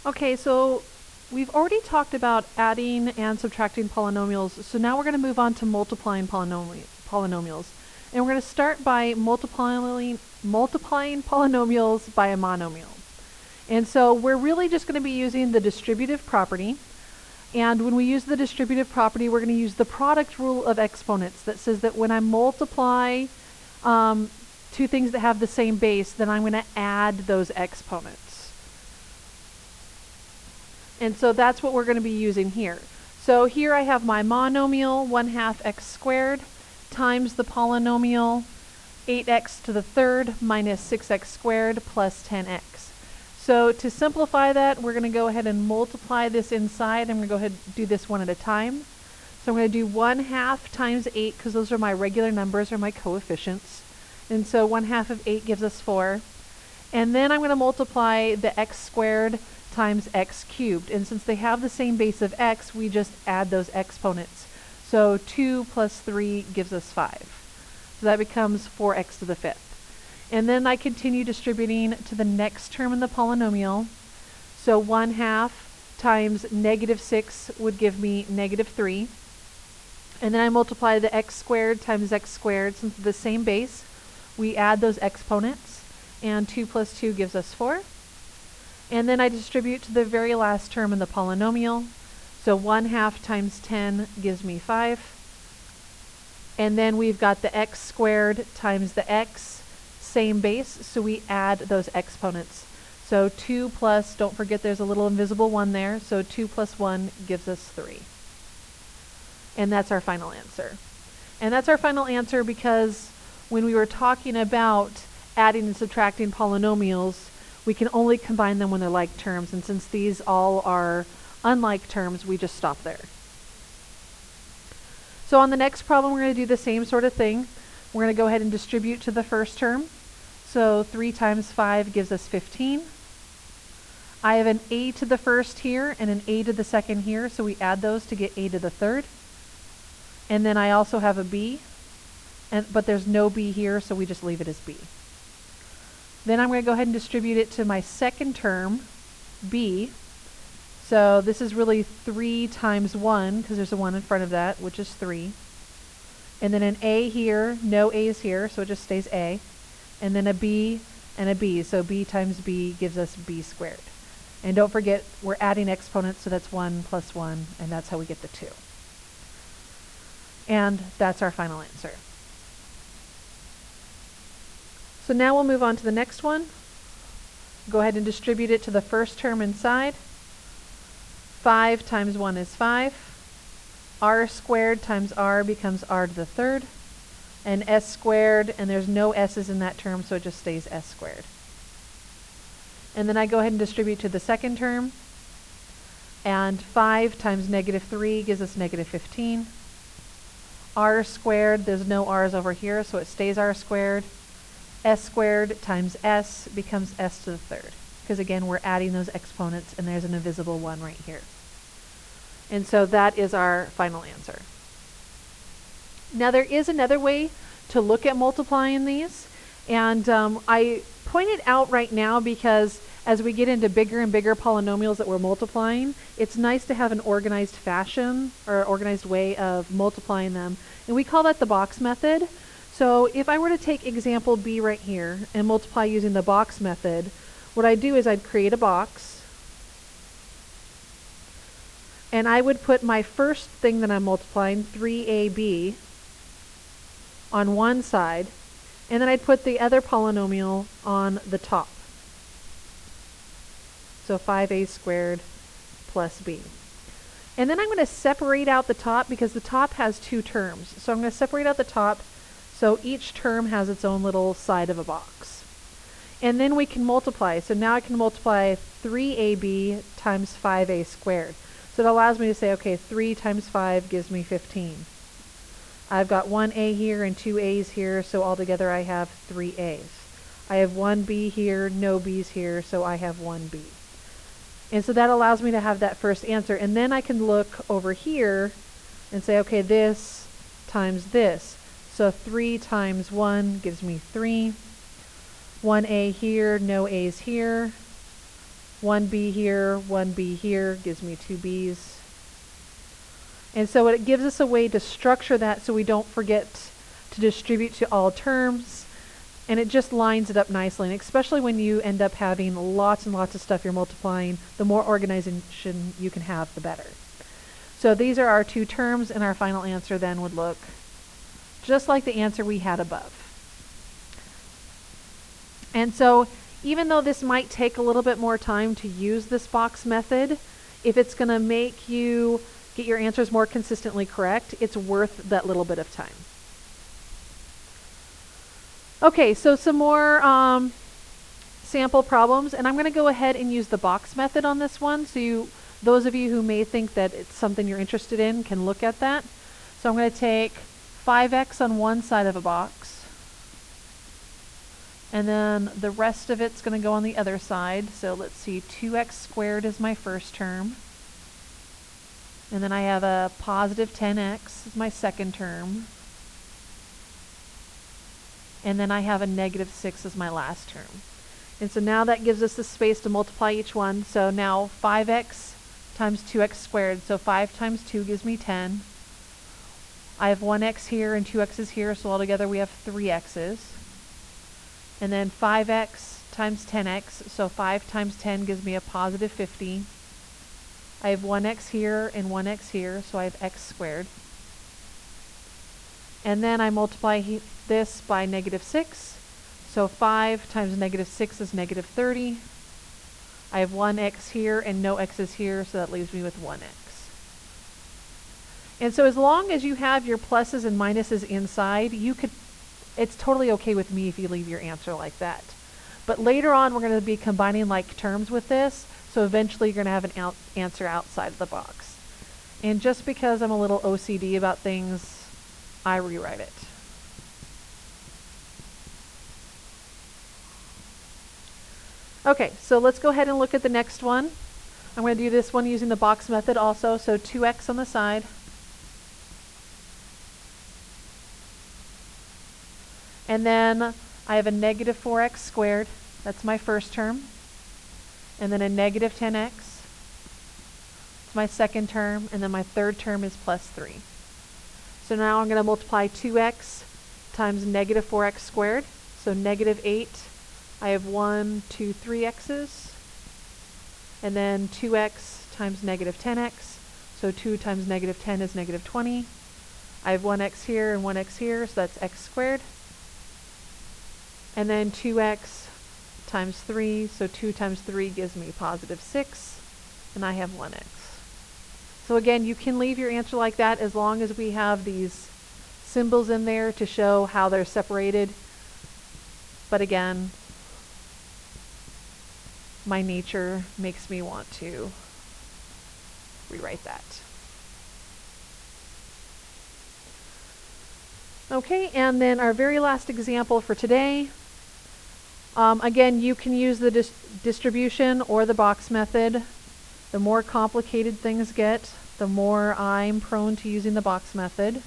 Okay, so we've already talked about adding and subtracting polynomials, so now we're going to move on to multiplying polynomials. And we're going to start by multiplying polynomials by a monomial. And so we're really just going to be using the distributive property. And when we use the distributive property, we're going to use the product rule of exponents that says that when I multiply two things that have the same base, then I'm going to add those exponents. And so that's what we're going to be using here. So here I have my monomial 1/2 x squared times the polynomial 8x to the third minus 6x squared plus 10x. So to simplify that, we're going to go ahead and multiply this inside. I'm going to go ahead and do this one at a time. So I'm going to do 1/2 times 8, because those are my regular numbers, or my coefficients. And so 1/2 of 8 gives us 4. And then I'm going to multiply the x squared times x cubed. And since they have the same base of x, we just add those exponents. So 2 plus 3 gives us 5. So that becomes 4x to the fifth. And then I continue distributing to the next term in the polynomial. So 1/2 times -6 would give me -3. And then I multiply the x squared times x squared. Since they're the same base, we add those exponents. And 2 plus 2 gives us 4. And then I distribute to the very last term in the polynomial. So 1/2 times 10 gives me 5. And then we've got the x squared times the x, same base, so we add those exponents. So 2 plus, don't forget there's a little invisible 1 there, so 2 plus 1 gives us 3. And that's our final answer. And that's our final answer because when we were talking about adding and subtracting polynomials, we can only combine them when they're like terms, and since these all are unlike terms, we just stop there. So on the next problem, we're going to do the same sort of thing. We're going to go ahead and distribute to the first term. So 3 times 5 gives us 15. I have an a to the first here and an a to the second here, so we add those to get a to the third. And then I also have a b, but there's no b here, so we just leave it as b. Then I'm going to go ahead and distribute it to my second term, b. So this is really 3 times 1, because there's a 1 in front of that, which is 3. And then an a here, no a's here, so it just stays a. And then a b and a b, so b times b gives us b squared. And don't forget, we're adding exponents, so that's 1 plus 1, and that's how we get the 2. And that's our final answer. So now we'll move on to the next one. Go ahead and distribute it to the first term inside. 5 times 1 is 5. R squared times r becomes r to the third. And s squared, and there's no s's in that term, so it just stays s squared. And then I go ahead and distribute to the second term. And 5 times -3 gives us -15. R squared, there's no r's over here, so it stays r squared. S squared times s becomes s to the third, because again, we're adding those exponents, and there's an invisible 1 right here. And so that is our final answer. Now there is another way to look at multiplying these, and I point it out right now because as we get into bigger and bigger polynomials that we're multiplying, it's nice to have an organized fashion or organized way of multiplying them, and we call that the box method. So if I were to take example B right here and multiply using the box method, what I'd do is I'd create a box, and I would put my first thing that I'm multiplying, 3ab, on one side, and then I'd put the other polynomial on the top. So 5a squared plus b. And then I'm going to separate out the top because the top has 2 terms. So I'm going to separate out the top so each term has its own little side of a box. And then we can multiply. So now I can multiply 3ab times 5a squared. So it allows me to say, okay, 3 times 5 gives me 15. I've got 1a here and 2 a's here, so altogether I have 3 a's. I have 1 b here, no b's here, so I have 1 b. And so that allows me to have that first answer. And then I can look over here and say, okay, this times this. So 3 times 1 gives me 3. 1a here, no a's here. one B here, one B here, gives me two B's. And so it gives us a way to structure that so we don't forget to distribute to all terms. And it just lines it up nicely. And especially when you end up having lots and lots of stuff you're multiplying, the more organization you can have, the better. So these are our two terms, and our final answer then would look just like the answer we had above. And so even though this might take a little bit more time to use this box method, if it's going to make you get your answers more consistently correct, it's worth that little bit of time. Okay, so some more sample problems, and I'm going to go ahead and use the box method on this one, so those of you who may think that it's something you're interested in can look at that. So I'm going to take 5x on one side of a box, and then the rest of it's going to go on the other side. So let's see, 2x squared is my first term. And then I have a positive 10x as my second term. And then I have a negative 6 as my last term. And so now that gives us the space to multiply each one. So now 5x times 2x squared. So 5 times 2 gives me 10. I have 1x here and 2x's here, so altogether we have 3 x's. And then 5x times 10x, so 5 times 10 gives me a positive 50. I have 1x here and 1x here, so I have x squared. And then I multiply this by negative 6. So 5 times negative 6 is negative 30. I have 1x here and no x's here, so that leaves me with 1x. And so as long as you have your pluses and minuses inside, it's totally okay with me if you leave your answer like that. But later on, we're going to be combining like terms with this, so eventually you're going to have an answer outside of the box. And just because I'm a little OCD about things, I rewrite it. Okay, so let's go ahead and look at the next one. I'm going to do this one using the box method also, so 2x on the side. And then I have a negative 4x squared. That's my first term. And then a negative 10x. It's my second term. And then my third term is plus 3. So now I'm going to multiply 2x times negative 4x squared. So negative 8. I have 1, 2, 3 x's. And then 2x times negative 10x. So 2 times negative 10 is negative 20. I have 1x here and 1x here, so that's x squared. And then 2x times 3, so 2 times 3 gives me positive 6, and I have 1x. So again, you can leave your answer like that as long as we have these symbols in there to show how they're separated. But again, my nature makes me want to rewrite that. Okay, and then our very last example for today. Again, you can use the distribution or the box method. The more complicated things get, the more I'm prone to using the box method,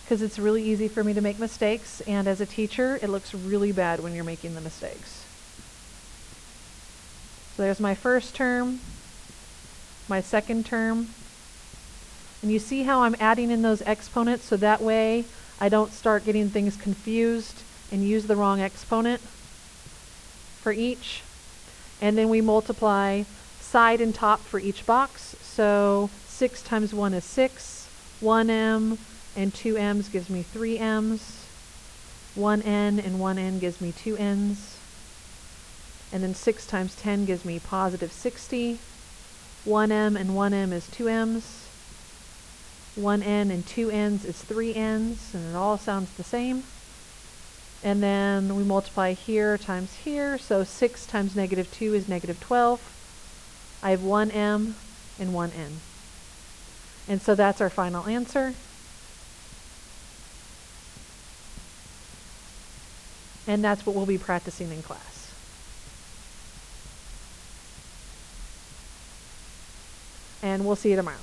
because it's really easy for me to make mistakes, and as a teacher, it looks really bad when you're making the mistakes. So there's my first term, my second term, and you see how I'm adding in those exponents so that way I don't start getting things confused and use the wrong exponent for each. And then we multiply side and top for each box. So 6 times 1 is 6. 1m and 2m's gives me 3m's. 1n and 1n gives me 2n's. And then 6 times 10 gives me positive 60. 1m and 1m is 2m's. 1n and 2n's is 3n's, and it all sounds the same. And then we multiply here times here, so 6 times negative 2 is negative 12. I have 1m and 1n. And so that's our final answer. And that's what we'll be practicing in class. And we'll see you tomorrow.